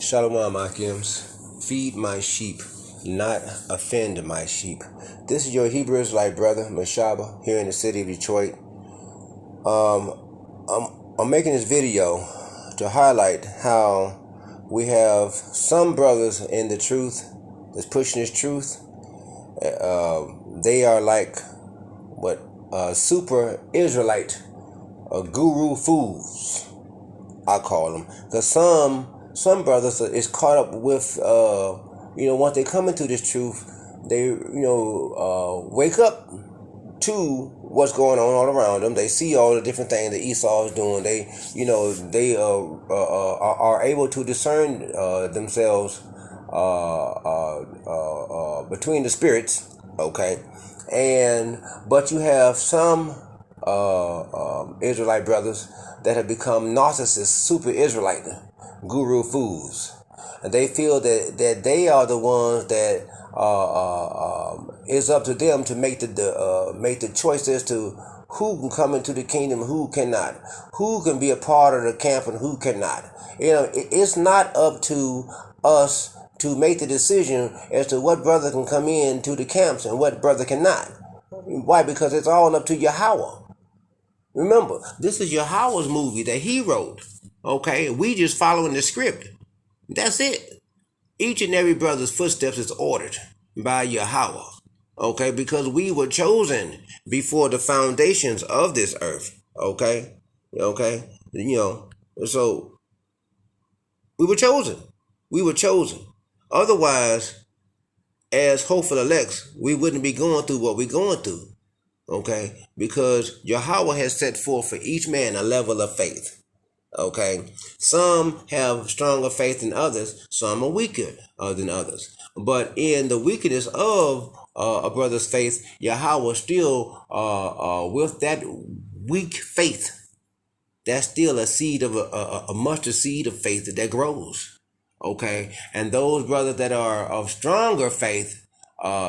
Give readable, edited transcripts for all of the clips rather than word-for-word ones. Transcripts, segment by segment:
Shalom, Akims. Feed my sheep, not offend my sheep. This is your Hebrew Israelite brother, Mashaba, here in the city of Detroit. I'm making this video to highlight how we have some brothers in the truth that's pushing this truth. They are like super Israelite guru fools, I call them, because some brothers is caught up with once they come into this truth, they wake up to what's going on all around them. They see all the different things that Esau is doing. They are able to discern themselves between the spirits. Okay, but you have some Israelite brothers that have become narcissists, super Israelite guru fools, and they feel that they are the ones that it's up to them to make the choice as to who can come into the kingdom, who cannot, who can be a part of the camp, and who cannot. It's not up to us to make the decision as to what brother can come into the camps and what brother cannot. Why? Because it's all up to Yahawah. Remember, this is Yahawah's movie that he wrote. Okay, we just following the script. That's it. Each and every brother's footsteps is ordered by Yahawah. Okay, because we were chosen before the foundations of this earth. Okay, so we were chosen. We were chosen. Otherwise, as hopeful elects, we wouldn't be going through what we're going through. Okay, because Yahawah has set forth for each man a level of faith. Okay, some have stronger faith than others, some are weaker than others. But in the weakness of a brother's faith, Yahawah still, with that weak faith, that's still a seed of a mustard seed of faith that grows. Okay, and those brothers that are of stronger faith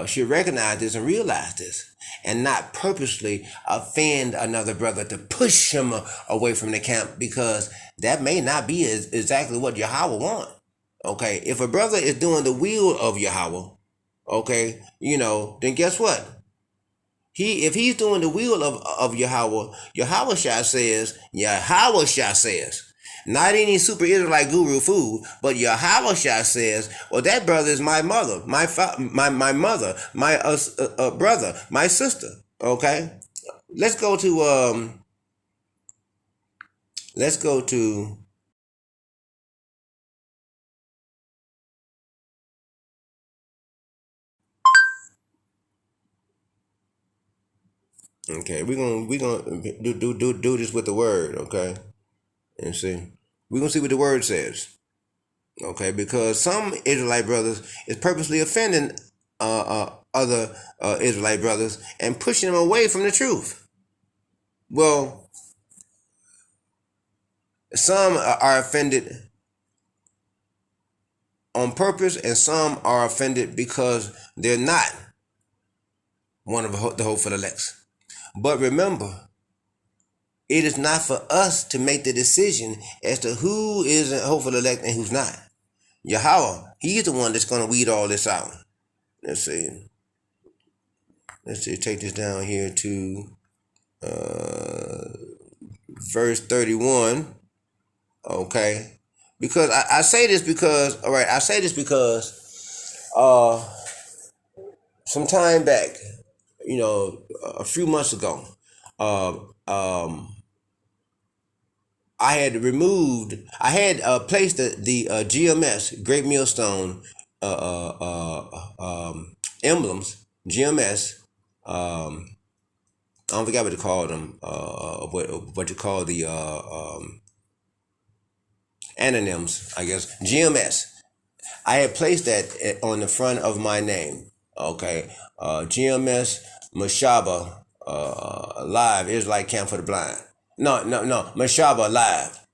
should recognize this and realize this, and not purposely offend another brother to push him away from the camp, because that may not be exactly what Yahawah wants. Okay, if a brother is doing the will of Yahawah, okay, then guess what? If he's doing the will of Yahawah, Yahawah says, not any super Israelite guru fool, but Yahawah says, well, that brother is my mother, my mother, my brother, my sister. Okay, let's go to okay, we're gonna do this with the word. Okay, and see, we're gonna see what the word says. Okay, because some Israelite brothers is purposely offending other Israelite brothers and pushing them away from the truth. Well, some are offended on purpose, and some are offended because they're not one of the hopeful elects. But remember, it is not for us to make the decision as to who is a hopeful elect and who's not. Yahawah, he's the one that's going to weed all this out. Let's see, take this down here to verse 31. Okay, because I say this because some time back, a few months ago, I had placed the GMS, Great Millstone emblems, GMS. I don't forget what to call them. What you call the anonyms, I guess. GMS. I had placed that on the front of my name. Okay, GMS Mashaba Live, Israelite Camp for the Blind. No, Mashaba Live.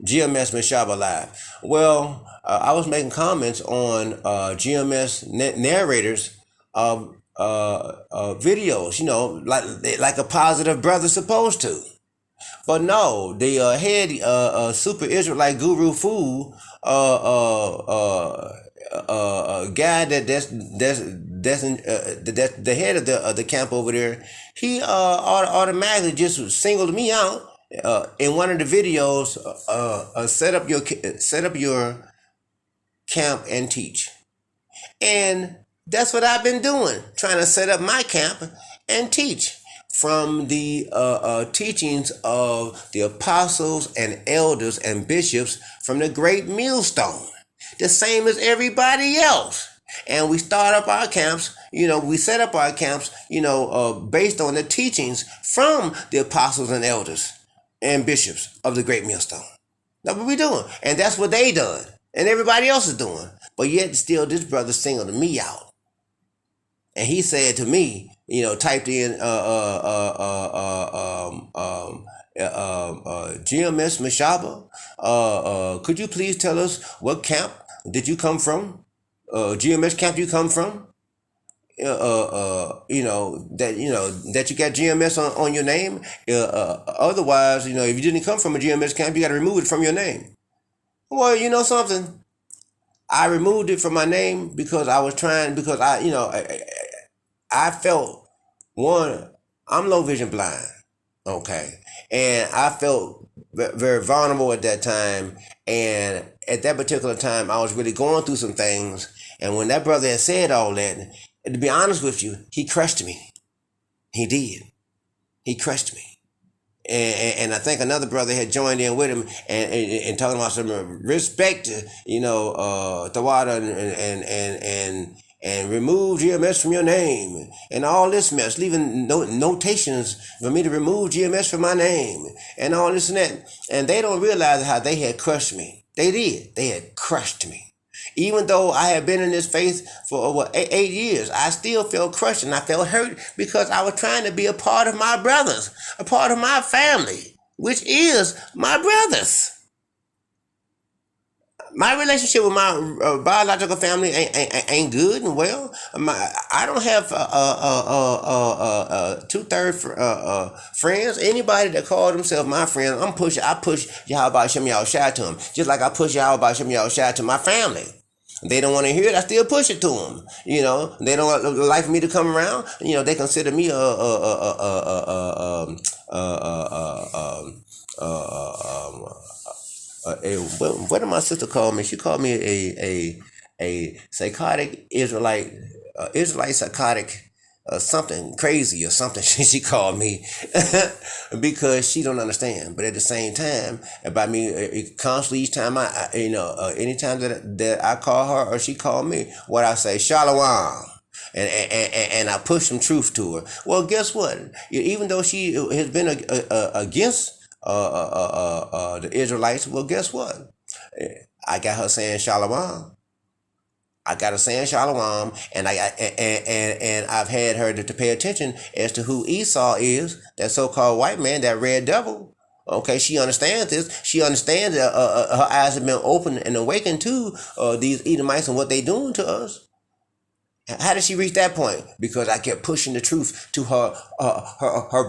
GMS Mashaba Live. Well, I was making comments on GMS narrators videos, like a positive brother supposed to. But no, the head super Israelite guru fool, guy that's the head of the camp over there. He automatically just singled me out in one of the videos. Set up your camp and teach. And that's what I've been doing, trying to set up my camp and teach from the teachings of the apostles and elders and bishops from the great millstone, the same as everybody else. And we start up our camps, we set up our camps, based on the teachings from the apostles and elders and bishops of the great millstone. That's what we're doing. And that's what they done. And everybody else is doing. But yet still this brother singled me out. And he said to me, typed in GMS Mashaba, could you please tell us what camp did you come from? GMS camp you come from? That you got GMS on your name. Otherwise, if you didn't come from a GMS camp, you got to remove it from your name. Well, you know something? I removed it from my name because I felt, one, I'm low vision blind, okay? And I felt very vulnerable at that time. And at that particular time, I was really going through some things. And when that brother had said all that, to be honest with you, he crushed me. He did. He crushed me. And I think another brother had joined in with him and talking about some respect, Tawada and remove GMS from your name and all this mess, leaving notations for me to remove GMS from my name and all this and that. And they don't realize how they had crushed me. They did. They had crushed me. Even though I had been in this faith for over 8 years, I still felt crushed and I felt hurt because I was trying to be a part of my brothers, a part of my family, which is my brothers. My relationship with my biological family ain't good and well. I don't have 2/3 friends. Anybody that call themselves my friend, I push Yahawah Shem Selaçhyah to them, just like I push Yahawah Shem Selaçhyah to my family. They don't want to hear it. I still push it to them. They don't like for me to come around. They consider me what did my sister call me? She called me a psychotic Israelite, Israelite psychotic. Something crazy or something she called me because she don't understand. But at the same time, by me constantly each time anytime that I call her or she called me, what I say, Shalom. And I push some truth to her. Well, guess what? Even though she has been against the Israelites, well, guess what? I got her saying Shalom. I got her saying Shalom, and I've had her to pay attention as to who Esau is, that so-called white man, that red devil. Okay, she understands this. She understands that her eyes have been opened and awakened to these Edomites and what they doing to us. How did she reach that point? Because I kept pushing the truth to her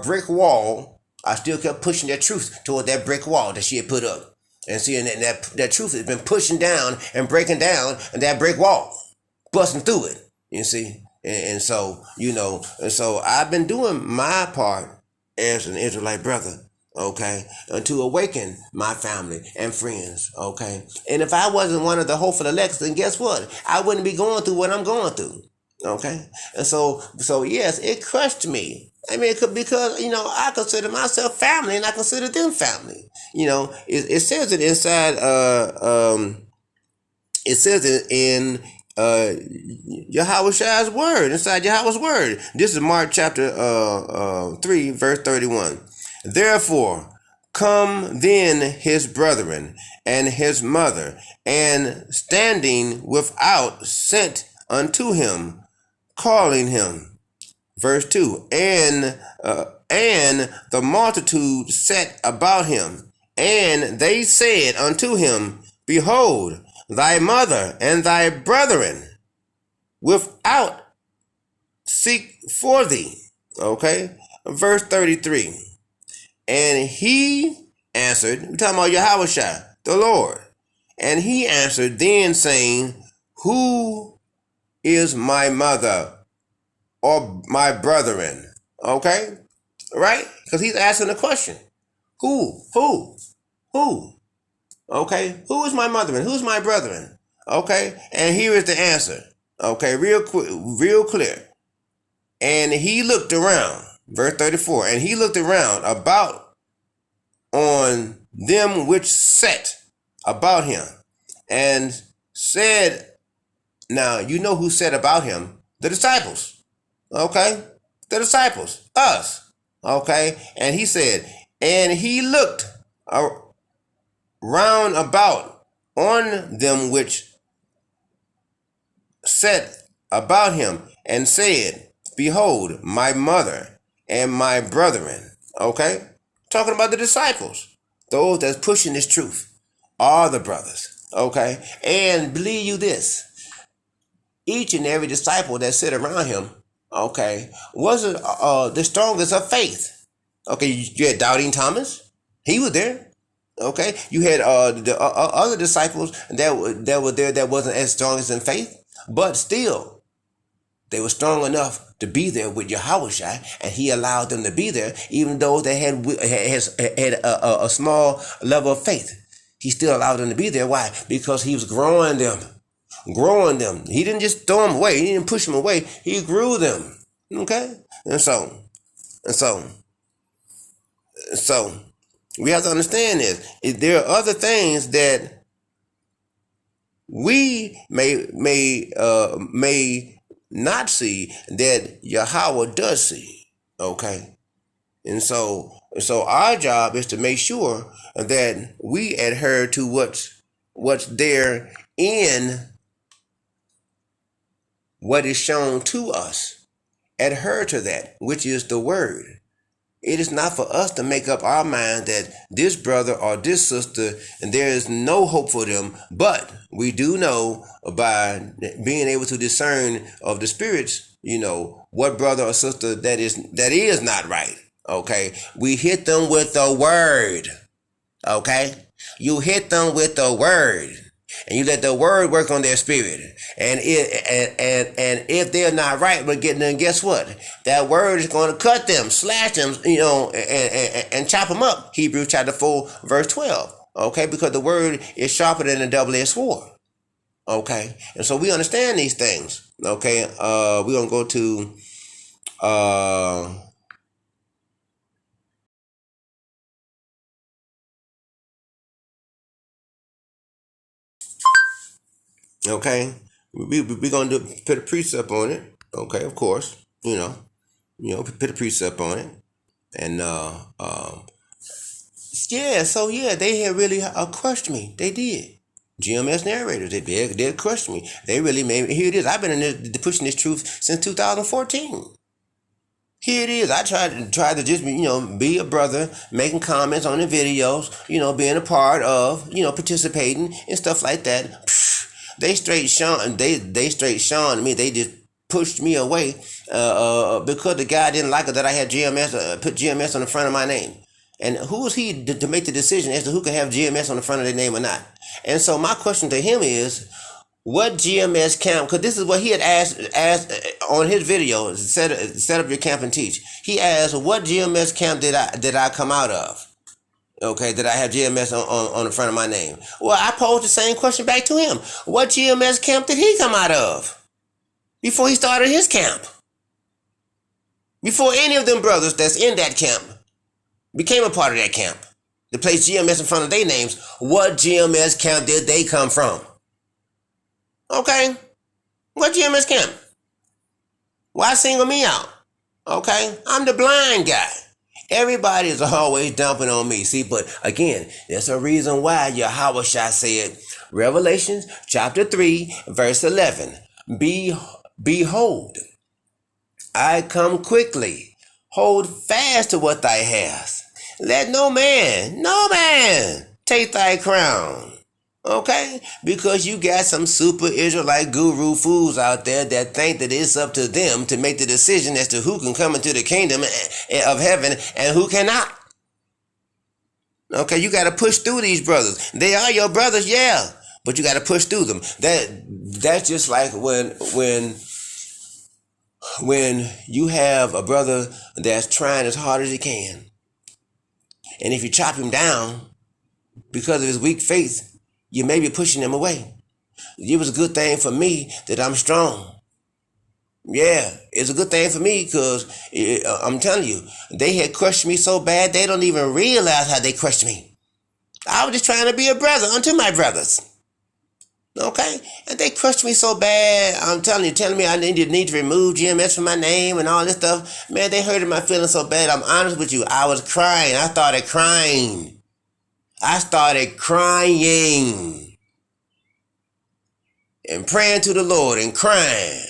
brick wall. I still kept pushing that truth toward that brick wall that she had put up. And seeing that truth has been pushing down and breaking down that brick wall, busting through it, you see. And so, I've been doing my part as an Israelite brother, okay, to awaken my family and friends, okay. And if I wasn't one of the hopeful elects, then guess what? I wouldn't be going through what I'm going through, okay. And so yes, it crushed me. I mean, because, I consider myself family and I consider them family. It says it inside, it says it in Yahawah's word, inside Yahweh's word. This is Mark chapter 3, verse 31. Therefore, come then his brethren and his mother, and standing without sent unto him, calling him. Verse 2, and the multitude sat about him, and they said unto him, Behold, thy mother and thy brethren without seek for thee. Okay, verse 33, And he answered, we're talking about Yahawashi, the Lord. And he answered then, saying, who is my mother or my brethren? Okay? Right? Because he's asking the question. Who? Okay? Who is my mother and who's my brethren? Okay? And here is the answer. Okay? Real quick, real clear. And he looked around. Verse 34. And he looked around about on them which sat about him and said, now you know who said about him? The disciples. Okay? The disciples. Us. Okay? And he said, and he looked round about on them which sat about him and said, behold, my mother and my brethren. Okay? Talking about the disciples. Those that's pushing this truth are the brothers. Okay? And believe you this, each and every disciple that sit around him, okay, wasn't the strongest of faith. Okay, you had Doubting Thomas. He was there. Okay, you had the other disciples that were there that wasn't as strong as in faith, but still, they were strong enough to be there with Yahawashi, and he allowed them to be there, even though they had a small level of faith. He still allowed them to be there. Why? Because he was growing them. He didn't just throw them away. He didn't push them away. He grew them. Okay? And so we have to understand this. There are other things that we may not see that Yahweh does see. Okay? And so our job is to make sure that we adhere to what's there in what is shown to us. Adhere to that, which is the word. It is not for us to make up our mind that this brother or this sister, and there is no hope for them, but we do know by being able to discern of the spirits, what brother or sister that is not right. Okay? We hit them with the word. Okay? You hit them with the word. And you let the word work on their spirit. And if they're not right, then guess what? That word is going to cut them, slash them, and chop them up. Hebrews chapter 4, verse 12. Okay? Because the word is sharper than a double-edged sword. Okay? And so we understand these things. Okay? We're going to go to okay, we're gonna put a precept on it. Okay, of course, put a precept on it, and they had really crushed me. They did. GMS narrators, they did crush me. They really made me. Here it is. I've been in this, pushing this truth since 2014. Here it is. I tried to just be a brother, making comments on the videos, being a part of, participating and stuff like that. They straight shunned me. They just pushed me away because the guy didn't like it that I had GMS, put GMS on the front of my name. And who is he to make the decision as to who can have GMS on the front of their name or not? And so my question to him is, what GMS camp? Because this is what he had asked on his video. Set up your camp and teach. He asked, what GMS camp did I come out of? Okay, did I have GMS on the front of my name? Well, I posed the same question back to him. What GMS camp did he come out of before he started his camp? Before any of them brothers that's in that camp became a part of that camp, to place GMS in front of their names, what GMS camp did they come from? Okay, what GMS camp? Why single me out? Okay, I'm the blind guy. Everybody is always dumping on me. See, but again, there's a reason why Yahawashi said, Revelations chapter 3, verse 11, Behold, I come quickly. Hold fast to what thou hast. Let no man take thy crown. Okay? Because you got some super Israelite guru fools out there that think that it's up to them to make the decision as to who can come into the kingdom of heaven and who cannot. Okay, you got to push through these brothers. They are your brothers, yeah, but you got to push through them. That's just like when you have a brother that's trying as hard as he can, and if you chop him down because of his weak faith, you may be pushing him away. It was a good thing for me that I'm strong. Yeah, it's a good thing for me because I'm telling you, they had crushed me so bad they don't even realize how they crushed me. I was just trying to be a brother unto my brothers. Okay? And they crushed me so bad. I'm telling me I need to remove GMS from my name and all this stuff. Man, they hurted my feelings so bad. I'm honest with you. I was crying. I started crying and praying to the Lord and crying.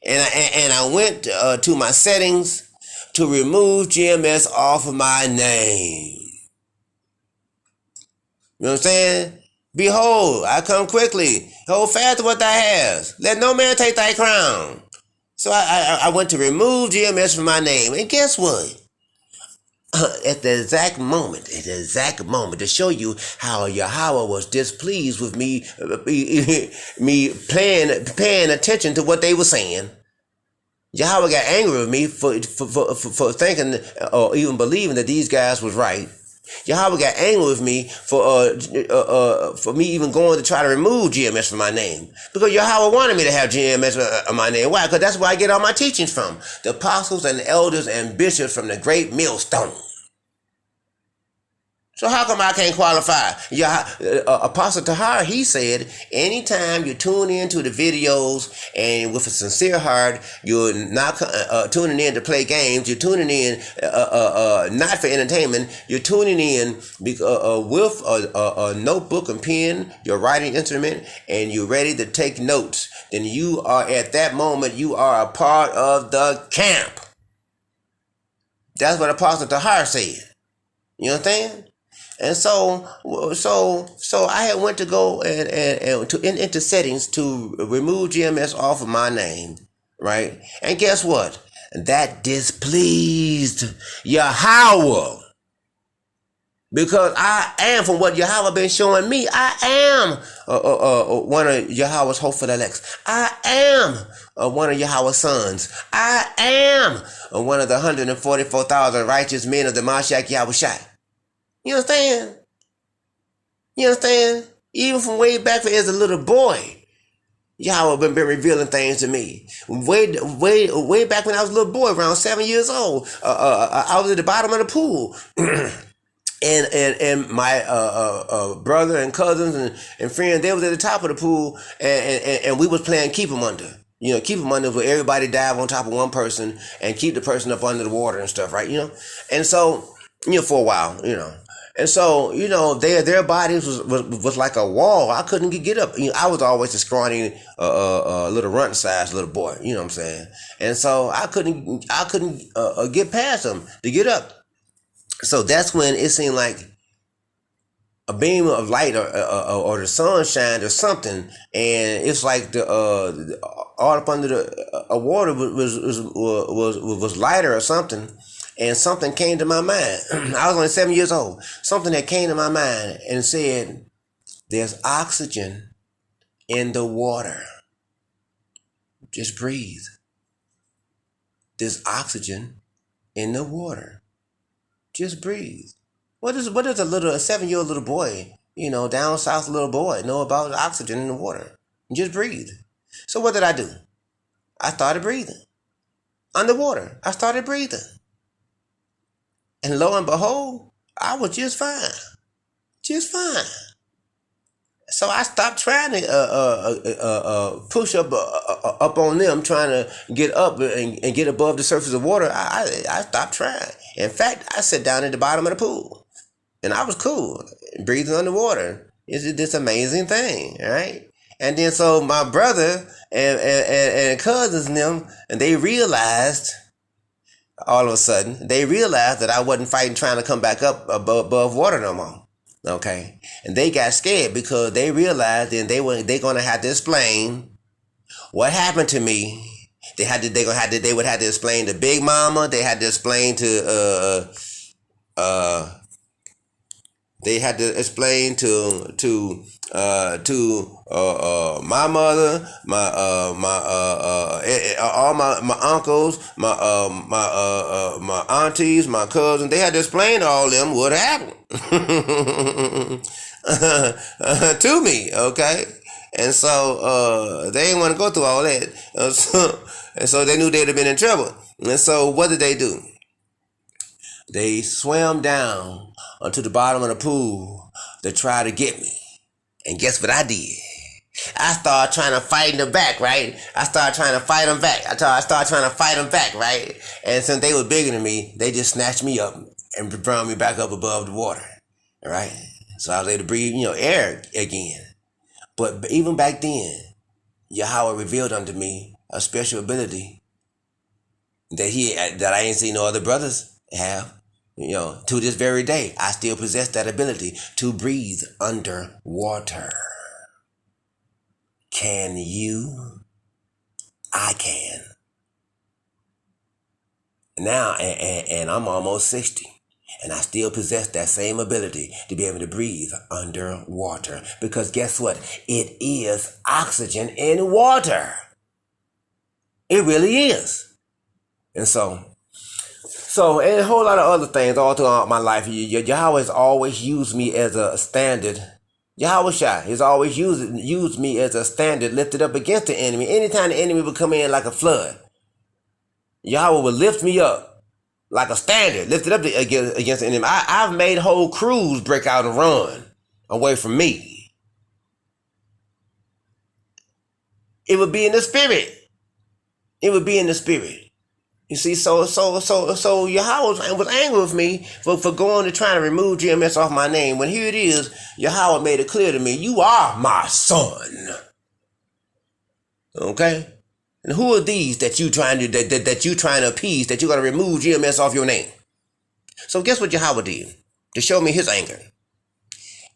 And I went to my settings to remove GMS off of my name. You know what I'm saying? Behold, I come quickly. Hold fast to what thou hast. Let no man take thy crown. So I went to remove GMS from my name. And guess what? At the exact moment, to show you how Yahawah was displeased with me, me paying attention to what they were saying. Yahawah got angry with me for thinking or even believing that these guys was right. Yahawah got angry with me for me even going to try to remove GMS from my name. Because Yahawah wanted me to have GMS on my name. Why? Because that's where I get all my teachings from. The apostles and elders and bishops from the great millstone. So how come I can't qualify? Apostle Tahar, he said, anytime you tune into the videos and with a sincere heart, you're not tuning in to play games, you're tuning in not for entertainment, you're tuning in with a notebook and pen, your writing instrument, and you're ready to take notes, then you are, at that moment, you are a part of the camp. That's what Apostle Tahar said. You understand? And so I had went to go into settings to remove GMS off of my name, right? And guess what? That displeased Yahawah. Because I am, from what Yahawah been showing me, I am one of Yahawah's hopeful elects. I am one of Yahawah's sons. I am one of the 144,000 righteous men of the Mashiach Yahushua. You understand? You understand? Even from way back as a little boy, Yahawah been revealing things to me. Way back when I was a little boy, around 7 years old, I was at the bottom of the pool. and my brother and cousins and friends, they was at the top of the pool, and we was playing keep 'em under. You know, keep 'em under where everybody dive on top of one person and keep the person up under the water and stuff, right? You know? And so, for a while, And so, their bodies was like a wall. I couldn't get up. I was always a scrawny, little runt-sized little boy. You know what I'm saying? And so I couldn't get past them to get up. So that's when it seemed like a beam of light or the sunshine or something, and it's like the all up under the water was lighter or something. And something came to my mind. I was only 7 years old. Something that came to my mind and said, there's oxygen in the water. Just breathe. There's oxygen in the water. Just breathe. What does a 7-year-old little boy, down south little boy know about oxygen in the water? Just breathe. So what did I do? I started breathing. Underwater, I started breathing. And lo and behold, I was just fine. Just fine. So I stopped trying to push up on them, trying to get up and get above the surface of water. I stopped trying. In fact, I sat down at the bottom of the pool. And I was cool, breathing underwater. It's this amazing thing, right? And then so my brother and cousins and them, and they realized... all of a sudden, they realized that I wasn't fighting trying to come back up above water no more. Okay? And they got scared because they realized then they're going to have to explain what happened to me. They would have to explain to Big Mama. They had to explain to They had to explain to my mother, all my uncles, my aunties, my cousins. They had to explain to all them what happened to me. Okay, and so they didn't want to go through all that, and so they knew they'd have been in trouble. And so what did they do? They swam down onto the bottom of the pool to try to get me. And guess what I did? I started trying to fight them back, right? I started trying to fight them back, right? And since they were bigger than me, they just snatched me up and brought me back up above the water, right? So I was able to breathe, air again. But even back then, Yahweh revealed unto me a special ability that I ain't seen no other brothers have. To this very day, I still possess that ability to breathe underwater. Can you? I can. Now, and I'm almost 60, and I still possess that same ability to be able to breathe underwater. Because guess what? It is oxygen in water. It really is. And so, and a whole lot of other things all throughout my life. Yahweh has always used me as a standard. Yahawah has always used me as a standard lifted up against the enemy. Anytime the enemy would come in like a flood, Yahweh would lift me up like a standard lifted up against the enemy. I've made whole crews break out and run away from me. It would be in the spirit. You see, so Yahweh was angry with me for going to try to remove GMS off my name. When here it is, Yahweh made it clear to me, you are my son. Okay? And who are these that you trying to appease, that you're going to remove GMS off your name? So guess what Yahweh did to show me his anger?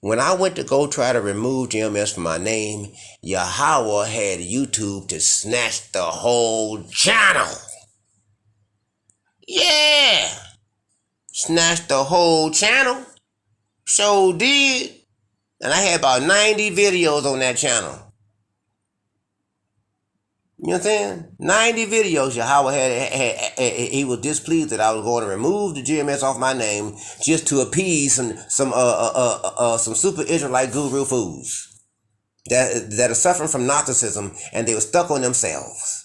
When I went to go try to remove GMS from my name, Yahweh had YouTube to snatch the whole channel. Yeah, snatched the whole channel. Sure did. And I had about 90 videos on that channel. You know what I'm saying? 90 videos. Yahweh he was displeased that I was going to remove the GMS off my name just to appease some super Israelite guru fools that are suffering from narcissism, and they were stuck on themselves.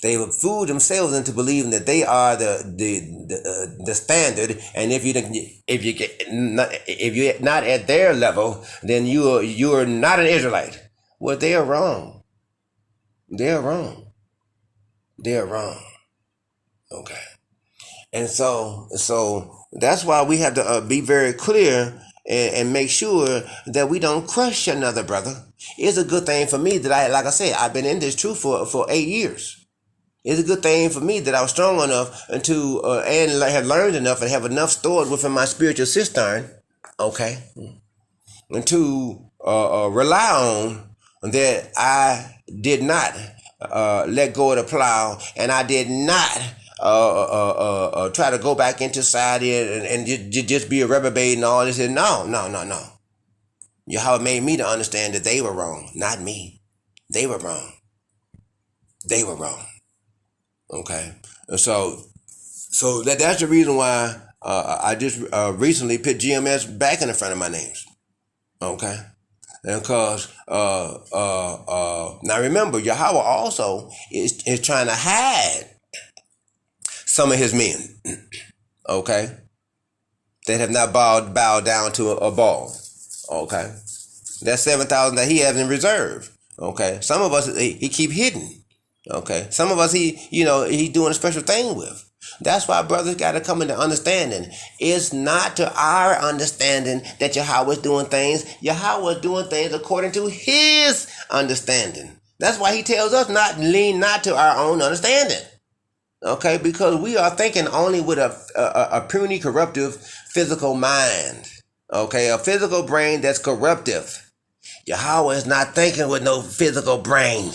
They would fool themselves into believing that they are the standard, and if you're not at their level, then you are not an Israelite. Well, they are wrong. They're wrong. Okay, and so that's why we have to be very clear and make sure that we don't crush another brother. It's a good thing for me that I've been in this truth for 8 years. It's a good thing for me that I was strong enough and had learned enough and have enough stored within my spiritual cistern, okay, and to rely on that I did not let go of the plow, and I did not try to go back into society and just be a reprobate and all this. No. Yahweh made me to understand that they were wrong, not me. They were wrong. Okay, so that's the reason why I just recently put GMS back in the front of my names. Okay, and because now remember, Yahweh also is trying to hide some of his men. Okay, that have not bowed down to a Baal. Okay, that's 7,000 that he has in reserve. Okay, some of us he keep hidden. Okay, some of us he's doing a special thing with. That's why brothers got to come into understanding. It's not to our understanding that Yahweh is doing things. Yahweh is doing things according to his understanding. That's why he tells us lean not to our own understanding. Okay, because we are thinking only with a puny, corruptive physical mind. Okay, a physical brain that's corruptive. Yahweh is not thinking with no physical brain.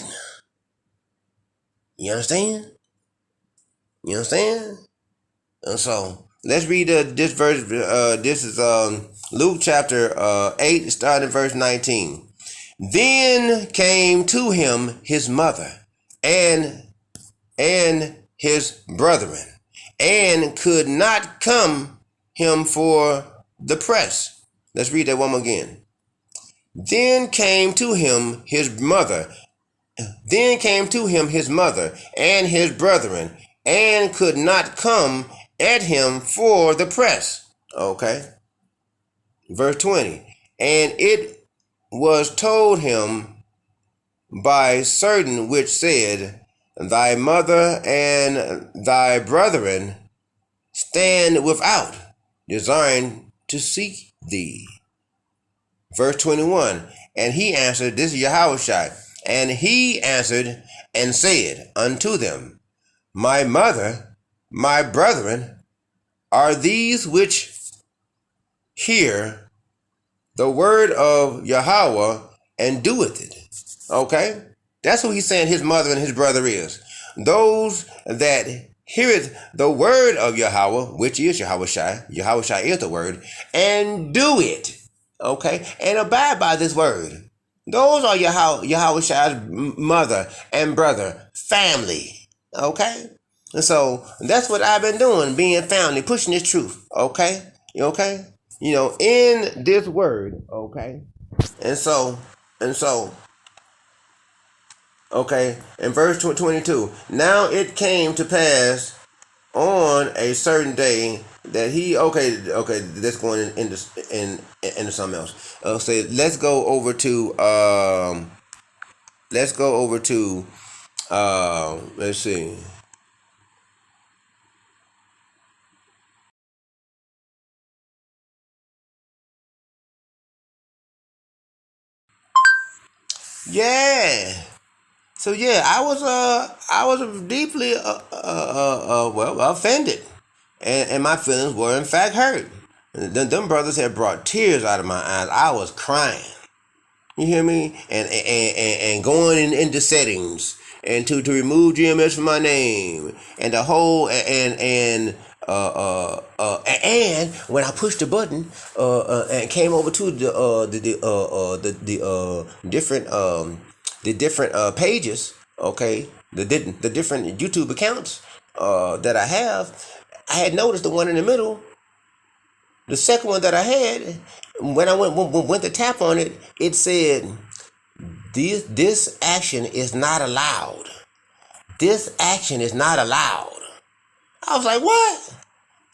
You understand? And so Let's read this verse. This is Luke chapter 8, starting verse 19. Then came to him his mother and his brethren, and could not come him for the press. Let's read that one more again. Then came to him his mother. Then came to him his mother and his brethren, and could not come at him for the press. Okay. Verse 20. And it was told him by certain which said, Thy mother and thy brethren stand without, desiring to seek thee. Verse 21. And he answered, this is Yahawashi, and he answered and said unto them, My mother, my brethren, are these which hear the word of Yahweh and doeth it. Okay? That's who he's saying his mother and his brother is. Those that heareth the word of Yahweh, which is Yahawashi, Yahawashi is the word, and do it. Okay? And abide by this word. Those are Yahawashi's mother and brother, family. Okay? And so that's what I've been doing, being family, pushing this truth. Okay? You okay? You know, in this word. Okay? And so, okay, in verse 22, now it came to pass on a certain day that he, okay, that's going into something else. So let's go over to, let's see. Yeah. So yeah, I was deeply well offended, and my feelings were in fact hurt. Them brothers had brought tears out of my eyes. I was crying. You hear me? And going into settings and to remove GMS from my name and the whole and when I pushed the button and came over to the different pages, okay, the different YouTube accounts that I had noticed the one in the middle. The second one that I had, when I went to tap on it, it said, this action is not allowed. This action is not allowed. I was like, what?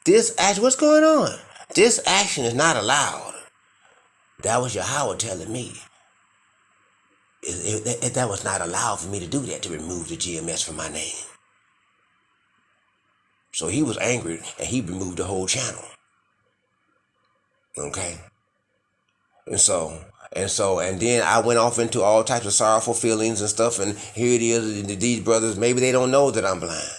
This action, what's going on? This action is not allowed. That was Yahweh telling me that was not allowed for me to do that, to remove the GMS from my name. So he was angry and he removed the whole channel. Okay? And then I went off into all types of sorrowful feelings and stuff, and here it is, these brothers, maybe they don't know that I'm blind.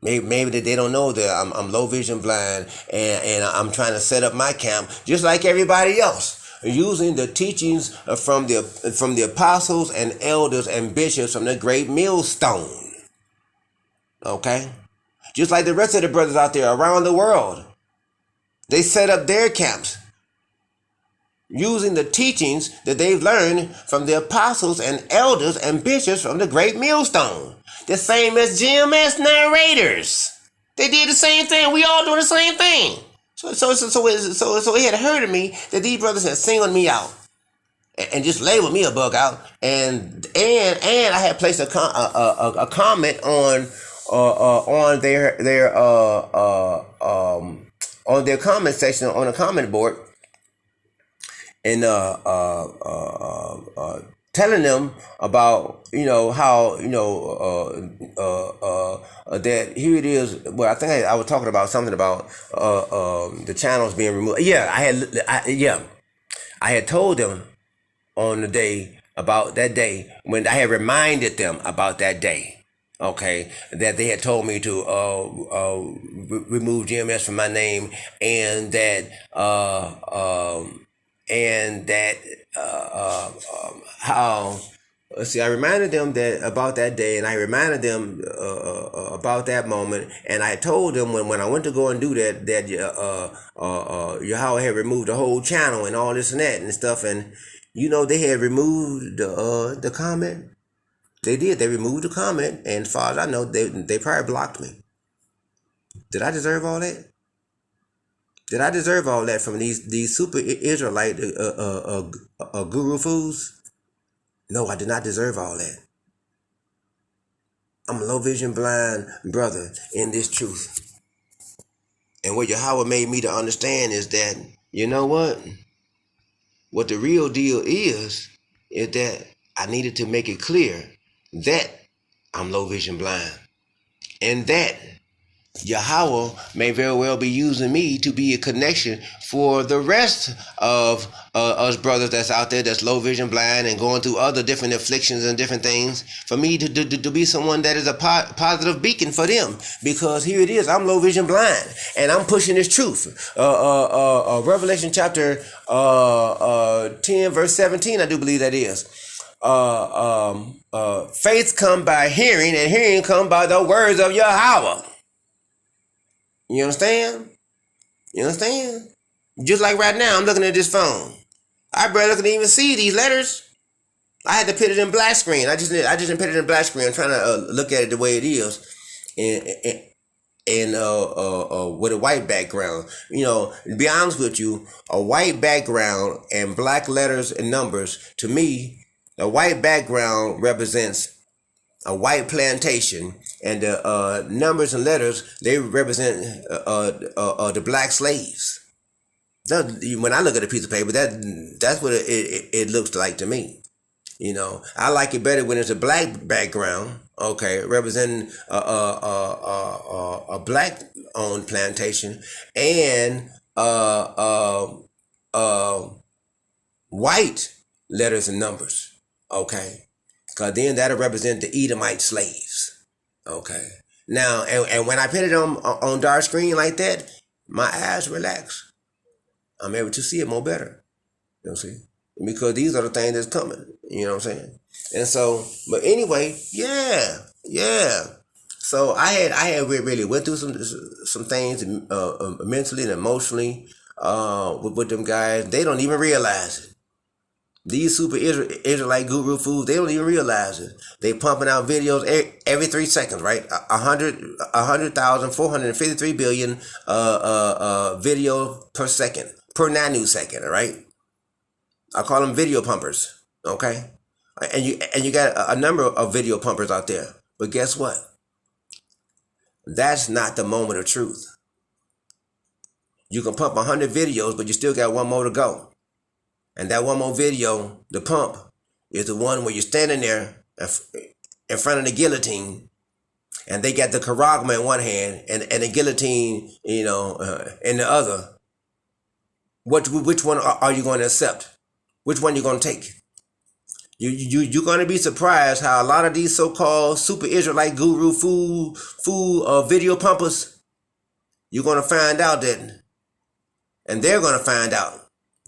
Maybe that they don't know that I'm low vision blind, and I'm trying to set up my camp just like everybody else, using the teachings from the apostles and elders and bishops from the great millstone. Okay? Just like the rest of the brothers out there around the world. They set up their camps using the teachings that they've learned from the apostles and elders and bishops from the great millstone. The same as GMS narrators. They did the same thing. We all doing the same thing. So it had hurted me that these brothers had singled me out and just labeled me a bug out. And I had placed a comment on their comment section on the comment board, and telling them about, how, that here it is. Well, I think I was talking about something about the channels being removed. Yeah, I had told them on the day, about that day, when I had reminded them about that day. Okay, that they had told me to remove GMS from my name, and that how See, I reminded them that about that day, and I reminded them about that moment, and I told them when I went to go and do that Yahweh had removed the whole channel and all this and that and stuff, and they had removed the comment. They did. They removed the comment, and as far as I know, they probably blocked me. Did I deserve all that? Did I deserve all that from these super Israelite guru fools? No, I did not deserve all that. I'm a low vision blind brother in this truth. And what Yahweh made me to understand is that, you know what? What the real deal is that I needed to make it clear that I'm low vision blind. And that Yahweh may very well be using me to be a connection for the rest of us brothers that's out there that's low vision blind and going through other different afflictions and different things, for me to be someone that is a positive beacon for them, because here it is, I'm low vision blind and I'm pushing this truth. Revelation chapter 10 verse 17, I do believe that is. Faith come by hearing, and hearing come by the words of Yahweh. You understand? You understand? Just like right now, I'm looking at this phone. I barely can even see these letters. I had to put it in black screen. I just didn't put it in black screen. I'm trying to look at it the way it is, and with a white background. To be honest with you, a white background and black letters and numbers, to me, a white background represents a white plantation, and the numbers and letters, they represent the black slaves. When I look at a piece of paper, that's what it looks like to me. I like it better when it's a black background, okay, representing a black owned plantation, and white letters and numbers, okay. Because then that'll represent the Edomite slaves. Okay. Now, and when I put it on dark screen like that, my eyes relax. I'm able to see it more better. See? Because these are the things that's coming. You know what I'm saying? And so, but anyway, yeah. So I had really went through some things mentally and emotionally with them guys. They don't even realize it. These super Israelite guru fools, they don't even realize it. They pumping out videos every 3 seconds, right? 100,453 billion video per second, per nanosecond, right? I call them video pumpers, okay? And you got a number of video pumpers out there. But guess what? That's not the moment of truth. You can pump 100 videos, but you still got one more to go. And that one more video, the pump, is the one where you're standing there in front of the guillotine, and they got the charagma in one hand and the guillotine, in the other. Which one are you going to accept? Which one you going to take? You're going to be surprised how a lot of these so-called super Israelite guru fool video pumpers, you're going to find out that, and they're going to find out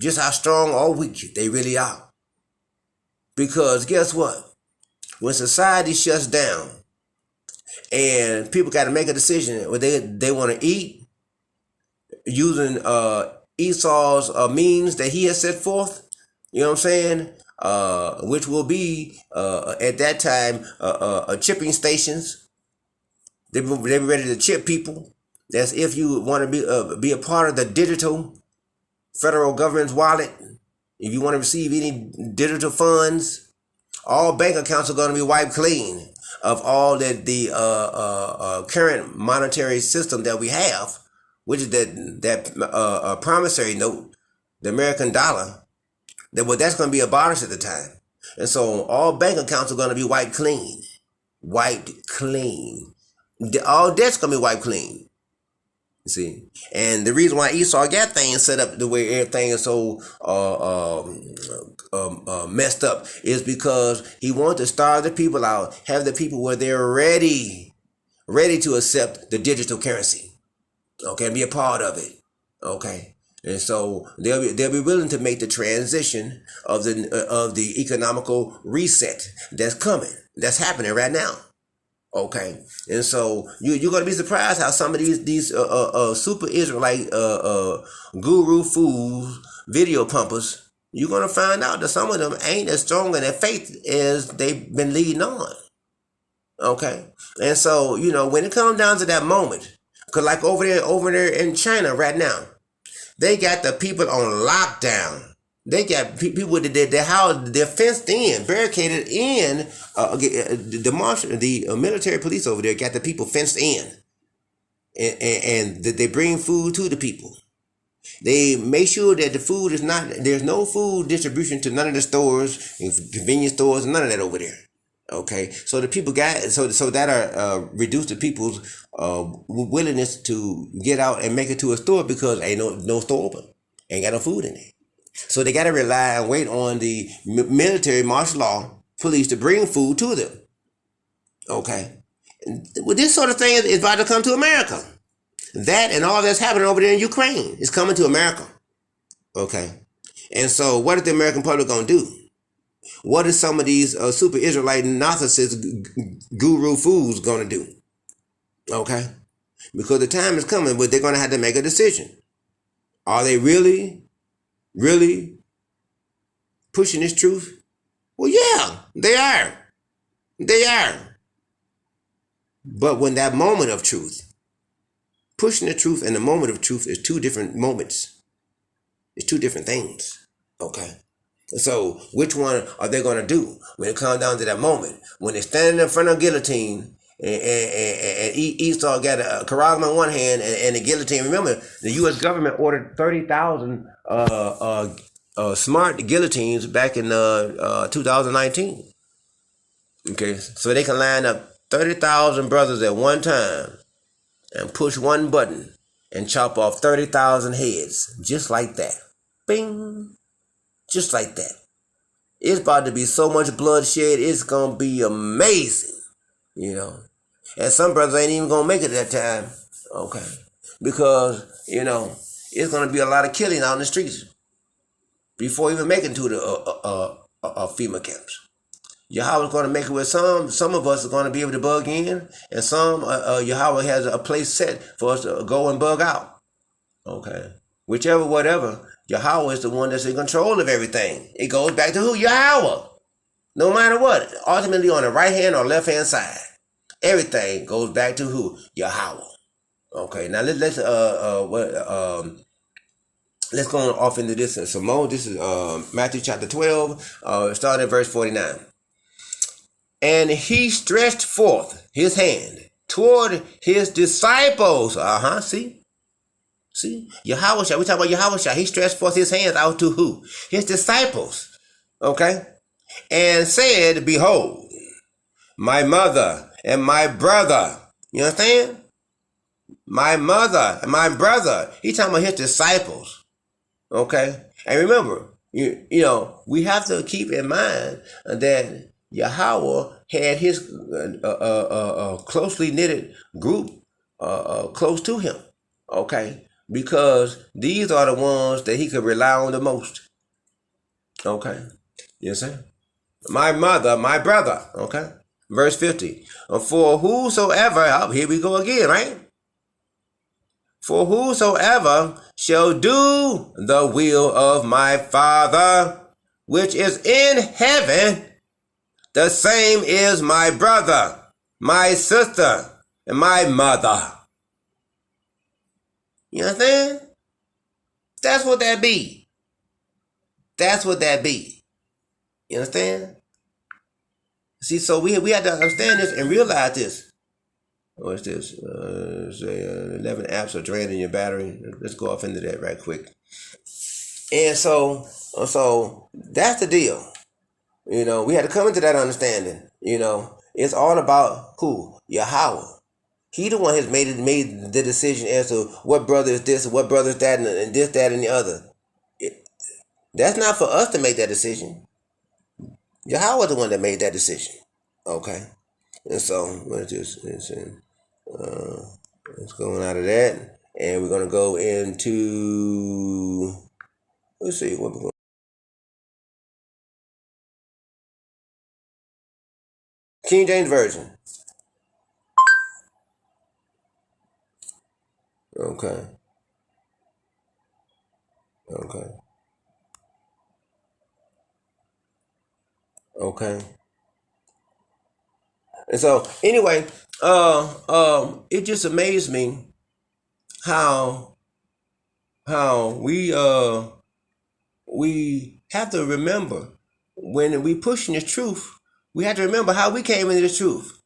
just how strong or weak they really are. Because guess what? When society shuts down and people got to make a decision whether they want to eat using Esau's means that he has set forth, you know what I'm saying? Which will be at that time chipping stations. They be ready to chip people. That's if you want to be a part of the digital federal government's wallet. If you want to receive any digital funds, all bank accounts are going to be wiped clean of all the current monetary system that we have, which is that promissory note, the American dollar. That's going to be abolished at the time. And so all bank accounts are going to be wiped clean. Wiped clean. All debt's going to be wiped clean. You see, and the reason why Esau got things set up the way everything is so messed up is because he wanted to starve the people out, have the people where they're ready to accept the digital currency, okay, and be a part of it, okay. And so they'll be willing to make the transition of the economical reset that's coming, that's happening right now. Okay, and so you're gonna be surprised how some of these super Israelite guru fools, video pumpers, you're gonna find out that some of them ain't as strong in their faith as they've been leading on. Okay, and so when it comes down to that moment, cause like over there in China right now, they got the people on lockdown. They got people that their house, they're fenced in, barricaded in. The military police over there got the people fenced in, and they bring food to the people. They make sure that the food is not. There's no food distribution to none of the stores, convenience stores, none of that over there. Okay, so the people got so that are reduce the people's willingness to get out and make it to a store because ain't no store open, ain't got no food in it. So they got to rely and wait on the military, martial law, police to bring food to them. Okay, well, this sort of thing is about to come to America. That and all that's happening over there in Ukraine is coming to America. Okay, and so what is the American public gonna do? What is some of these super Israelite narcissist guru fools gonna do? Okay, because the time is coming where they're gonna have to make a decision. Are they really pushing this truth? Well, yeah, they are. They are. But when that moment of truth, pushing the truth and the moment of truth is two different moments. It's two different things. Okay. So which one are they going to do when it comes down to that moment? When they're standing in front of a guillotine and Esau got a carabin in one hand and the guillotine. Remember, the U.S. government ordered 30,000 smart guillotines back in 2019. Okay, so they can line up 30,000 brothers at one time and push one button and chop off 30,000 heads just like that. Bing, just like that. It's about to be so much bloodshed. It's gonna be amazing. And some brothers ain't even gonna make it that time. Okay, because it's gonna be a lot of killing out in the streets before even making to the FEMA camps. Yahweh's going to make it where some of us are going to be able to bug in, and some Yahweh has a place set for us to go and bug out. Okay, whichever, whatever, Yahweh is the one that's in control of everything. It goes back to who? Yahweh. No matter what, ultimately on the right hand or left hand side, everything goes back to who? Yahweh. Okay, now let's go off into this some more. This is Matthew chapter 12, starting at verse 49. And he stretched forth his hand toward his disciples. See, Yahawah. We talk about Yahawah. He stretched forth his hands out to who? His disciples. Okay, and said, "Behold, my mother and my brother." You understand? My mother and my brother. He talking about his disciples. Okay, and remember, we have to keep in mind that Yahweh had his closely knitted group close to him. Okay, because these are the ones that he could rely on the most. Okay, yes sir. My mother, my brother. Okay, verse 50. For whosoever, here we go again, right? For whosoever shall do the will of my Father, which is in heaven, the same is my brother, my sister, and my mother. You understand? That's what that be. That's what that be. You understand? See, so we have to understand this and realize this. What's this? Say 11 apps are draining your battery. Let's go off into that right quick. And so that's the deal. We had to come into that understanding. It's all about who? Yahweh. He the one has made the decision as to what brother is this, what brother is that, and this, that, and the other. That's not for us to make that decision. Yahweh the one that made that decision. Okay. And so, what is this? Let's go out of that. And we're going to go into, let's see, what we're going King James Version. Okay. Okay. Okay. And so anyway, it just amazed me how we have to remember when we pushing the truth, we have to remember how we came into the truth.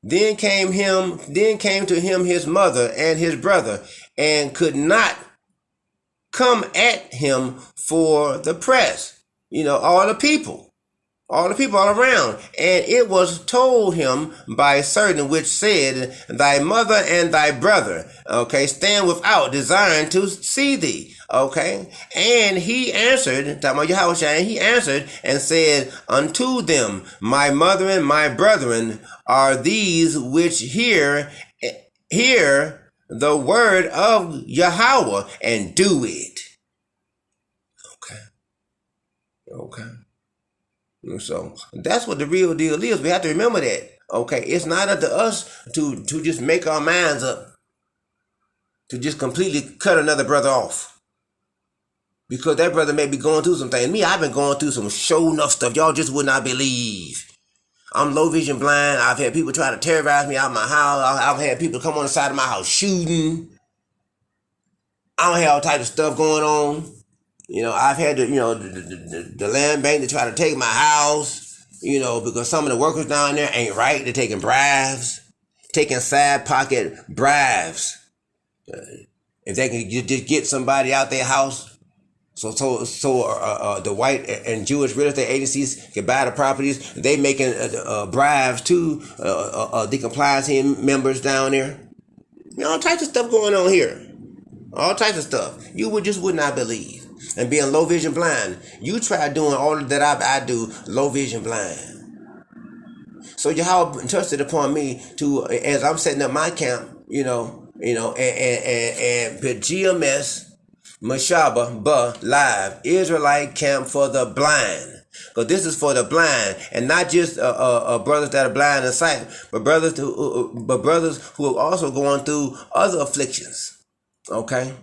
Then came to him his mother and his brother, and could not come at him for the press. All the people all around. And it was told him by certain which said, thy mother and thy brother, okay, stand without, desiring to see thee. Okay. And he answered, talking about YAHAWAH, and he answered and said unto them, my mother and my brethren are these which hear the word of YAHAWAH and do it. Okay. Okay. So that's what the real deal is. We have to remember that. Okay, it's not up to us to just make our minds up to just completely cut another brother off, because that brother may be going through some things. Me, I've been going through some show enough stuff y'all just would not believe. I'm low vision blind. I've had people try to terrorize me out of my house. I've had people come on the side of my house shooting. I don't have all types of stuff going on. I've had the land bank to try to take my house. Because some of the workers down there ain't right. They're taking bribes, taking side pocket bribes. If they can just get somebody out their house, so the white and Jewish real estate agencies can buy the properties. They making bribes to the compliance members down there. All types of stuff going on here. All types of stuff you would not believe. And being low vision blind, you try doing all that I do low vision blind. So YAHAWAH touched it upon me to, as I'm setting up my camp, and put GMS Mashaba Live Israelite Camp for the blind. Because this is for the blind, and not just brothers that are blind in sight, but brothers who are also going through other afflictions. Okay.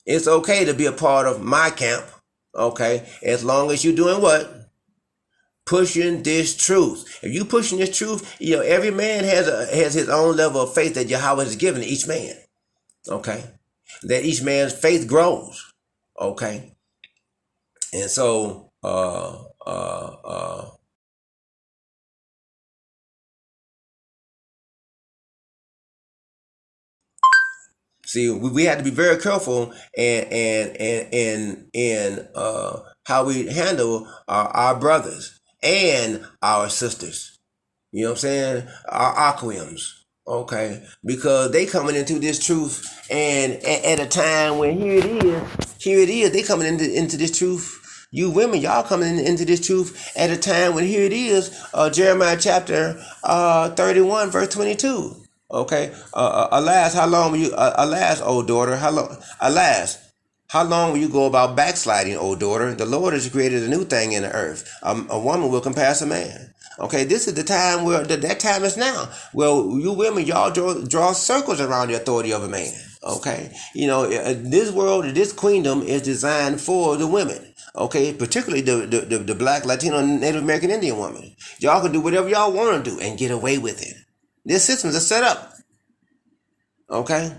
It's okay to be a part of my camp, okay, as long as you're doing what? Pushing this truth. If you pushing this truth, every man has his own level of faith that YAHAWAH has given each man, okay, that each man's faith grows, okay, and so see, we have to be very careful and how we handle our brothers and our sisters. You know what I'm saying? Our aquiums. Okay, because they coming into this truth, and at a time when here it is, they coming into this truth. You women, y'all coming into this truth at a time when here it is, Jeremiah chapter 31, verse 22. Okay, alas, how long will you? Alas, old daughter, how long will you go about backsliding, old daughter? The Lord has created a new thing in the earth. A woman will compass a man. Okay, this is the time where that time is now. Well, you women, y'all draw circles around the authority of a man. Okay, this world, this queendom is designed for the women. Okay, particularly the Black, Latino, Native American Indian woman. Y'all can do whatever y'all want to do and get away with it. This systems are set up. Okay,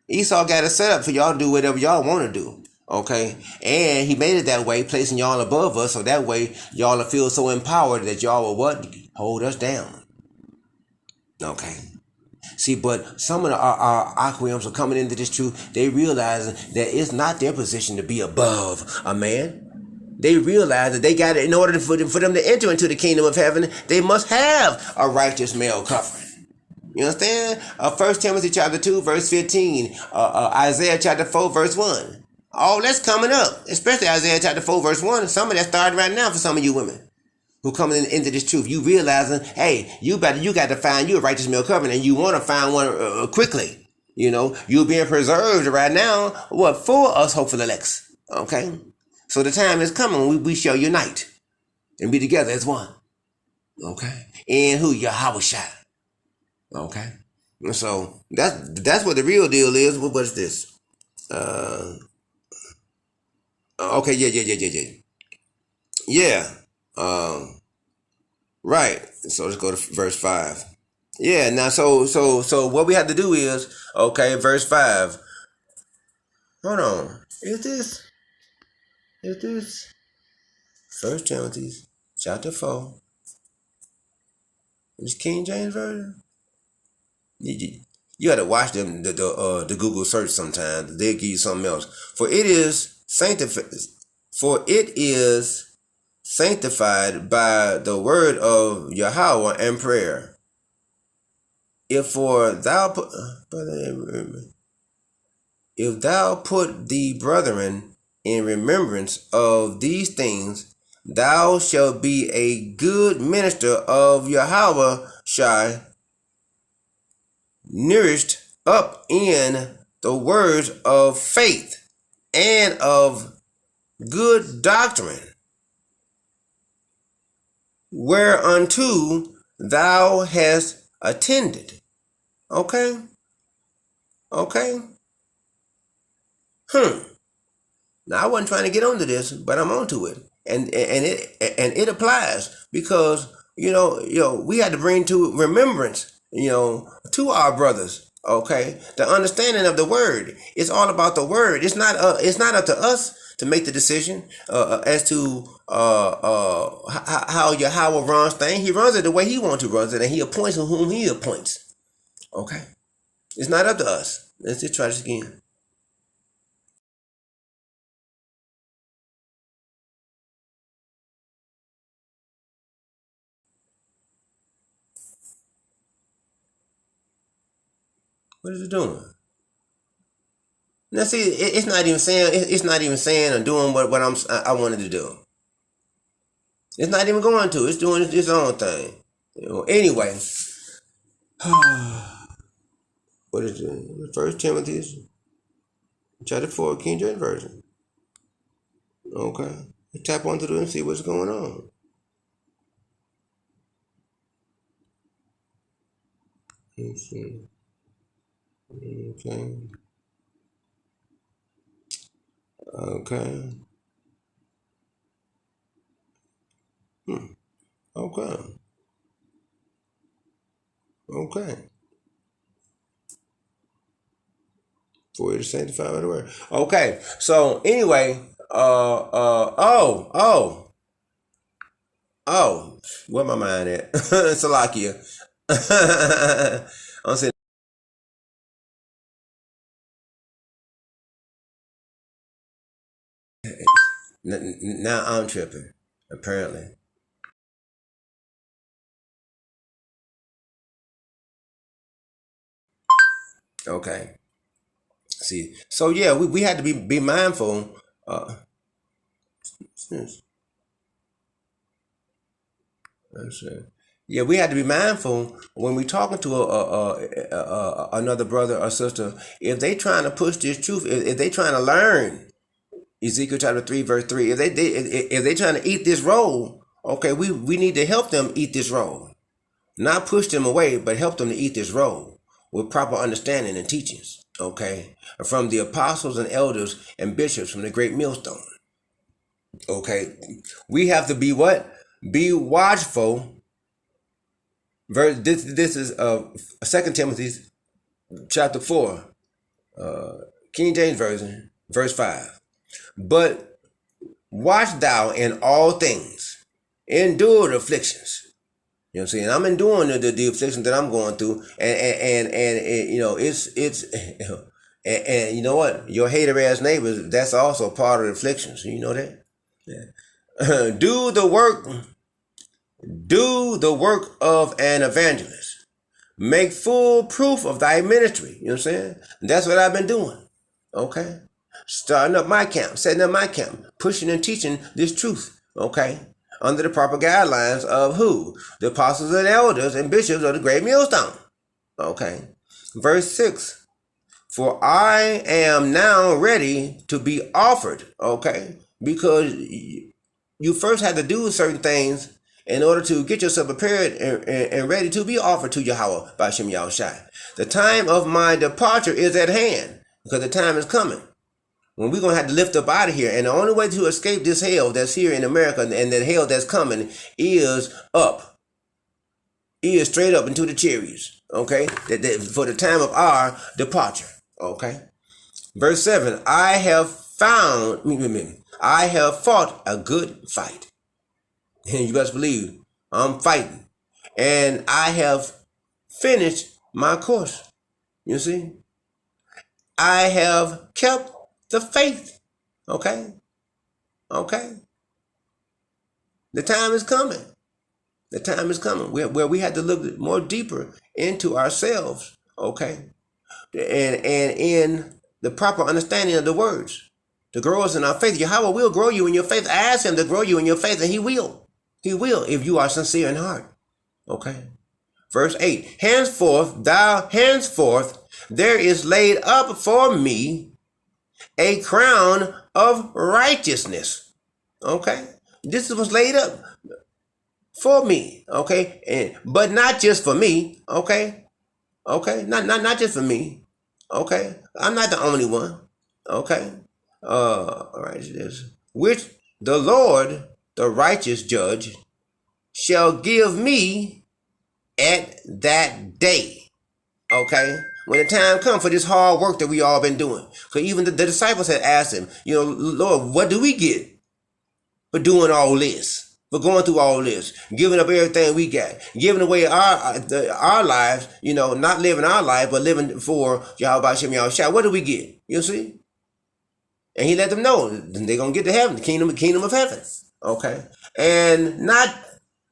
Esau got it set up for y'all to do whatever y'all want to do. Okay, and he made it that way, placing y'all above us, so that way y'all will feel so empowered that y'all will what? Hold us down. Okay. See, but some of our aquiums are coming into this truth. They realize that it's not their position to be above a man. They realize that they got it in order for them to enter into the kingdom of heaven. They must have a righteous male covering. You understand? 1 Timothy chapter 2, verse 15. Isaiah chapter 4, verse 1. All that's coming up, especially Isaiah chapter 4, verse 1. Some of that started right now for some of you women who coming into this truth. You realizing, hey, you got to find you a righteous male covering, and you want to find one quickly. You're being preserved right now. What for us, hopeful elects? Okay, so the time is coming. We shall unite and be together as one. Okay, and who YAHAWAH. Okay, and so that's what the real deal is. What is this? Uh, okay, yeah. Right. So let's go to verse 5. Yeah. Now, so what we have to do is, okay, verse 5. Hold on. Is this First Timothy chapter 4? Is King James version? You got to watch them the Google search sometimes. They'll give you something else. For it is sanctified. For it is sanctified by the word of Yahawah and prayer. If thou put the brethren in remembrance of these things, thou shalt be a good minister of Yahweh Shai, nourished up in the words of faith and of good doctrine, whereunto thou hast attended. Okay? Okay? Now I wasn't trying to get onto this, but I'm onto it, and it applies because we had to bring to remembrance to our brothers. Okay, the understanding of the word. It's all about the word. It's not up to us to make the decision as to how Yahweh runs things. He runs it the way he wants to run it, and he appoints whom he appoints. Okay, it's not up to us. Let's just try this again. What is it doing? Now, see, it's not even saying or doing what I wanted to do. It's not even going to. It's doing its own thing. Anyway, what is it? First Timothy chapter 4, King James version. Okay, tap onto it and see what's going on. Let's see. Okay. Okay. Okay. Okay. For it is sanctified by the word. Okay. So anyway, where my mind at? Selaçhyah. I'm saying now I'm tripping. Apparently. Okay. See. So yeah, we had to be mindful. Let's see. Yeah, we had to be mindful when we talking to another brother or sister. If they trying to push this truth, if they trying to learn Ezekiel chapter 3 verse 3, if they trying to eat this roll, okay, we need to help them eat this roll, not push them away, but help them to eat this roll with proper understanding and teachings. Okay, from the apostles and elders and bishops from the great millstone. Okay, we have to be what? Be watchful. This is 2 Timothy chapter 4, King James Version, verse 5. But watch thou in all things, endure the afflictions. You know what I'm saying? I'm enduring the afflictions that I'm going through, and it's and you know what? Your hater ass neighbors, that's also part of the afflictions. You know that? Yeah. Do the work of an evangelist. Make full proof of thy ministry. You know what I'm saying? That's what I've been doing. Okay? Starting up my camp, setting up my camp, pushing and teaching this truth. Okay? Under the proper guidelines of who? The apostles and elders and bishops of the great millstone. Okay? Verse 6. For I am now ready to be offered, okay? Because you first had to do certain things in order to get yourself prepared and ready to be offered to Yahawah by Shem Yahushai. The time of my departure is at hand, because the time is coming when we're going to have to lift up out of here. And the only way to escape this hell that's here in America and the hell that's coming is up. Is straight up into the chariots, okay? For the time of our departure, okay? Verse 7, I have fought a good fight. And you best believe I'm fighting. And I have finished my course. You see? I have kept the faith. Okay? Okay? The time is coming. The time is coming where we have to look more deeper into ourselves. Okay? And in the proper understanding of the words to grow us in our faith. Yahawah will grow you in your faith. Ask him to grow you in your faith, and he will. He will if you are sincere in heart. Okay. Verse 8. Henceforth there is laid up for me a crown of righteousness. Okay. This was laid up for me. Okay. But not just for me. Okay. Okay. Not just for me. Okay. I'm not the only one. Okay. Righteousness. Which the Lord, the righteous judge, shall give me at that day. Okay? When the time comes for this hard work that we all been doing. Because even the disciples had asked him, Lord, what do we get for doing all this? For going through all this, giving up everything we got, giving away our lives, not living our life, but living for Yahweh Shem Yahushua. What do we get? You see? And he let them know they're going to get to heaven, the kingdom of heaven. Okay? And not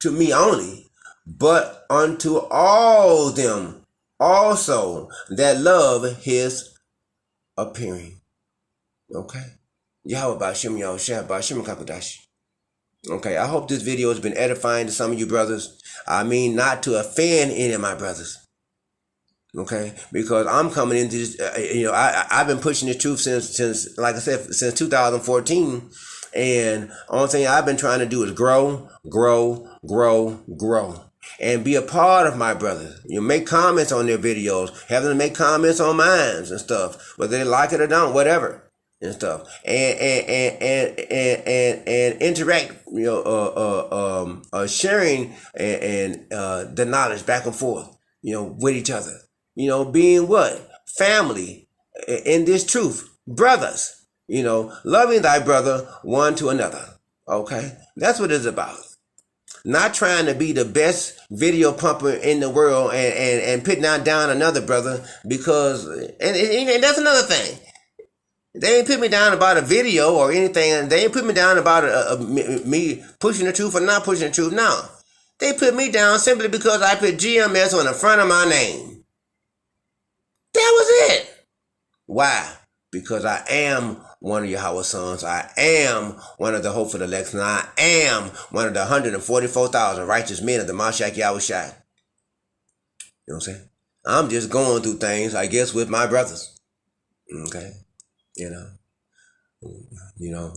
to me only, but unto all them also that love his appearing. Okay? Yahweh Ba'ashem Yahushua Ba'ashem Kakadash. Okay, I hope this video has been edifying to some of you brothers. I mean, not to offend any of my brothers. Okay, because I'm coming into this, I've been pushing the truth since, like I said, since 2014. And only thing I've been trying to do is grow, and be a part of my brothers. Make comments on their videos, have them make comments on mine and stuff, whether they like it or don't, whatever and stuff, and interact, sharing and the knowledge back and forth, with each other. Being what? Family in this truth. Brothers, loving thy brother one to another. Okay? That's what it's about. Not trying to be the best video pumper in the world and putting down another brother because, and that's another thing. They ain't put me down about a video or anything. They ain't put me down about me pushing the truth or not pushing the truth. No. They put me down simply because I put GMS on the front of my name. That was it. Why? Because I am one of Yahweh's sons. I am one of the hopeful elects. And I am one of the 144,000 righteous men of the Mashiach Yahushua. You know what I'm saying? I'm just going through things, I guess, with my brothers. Okay? You know.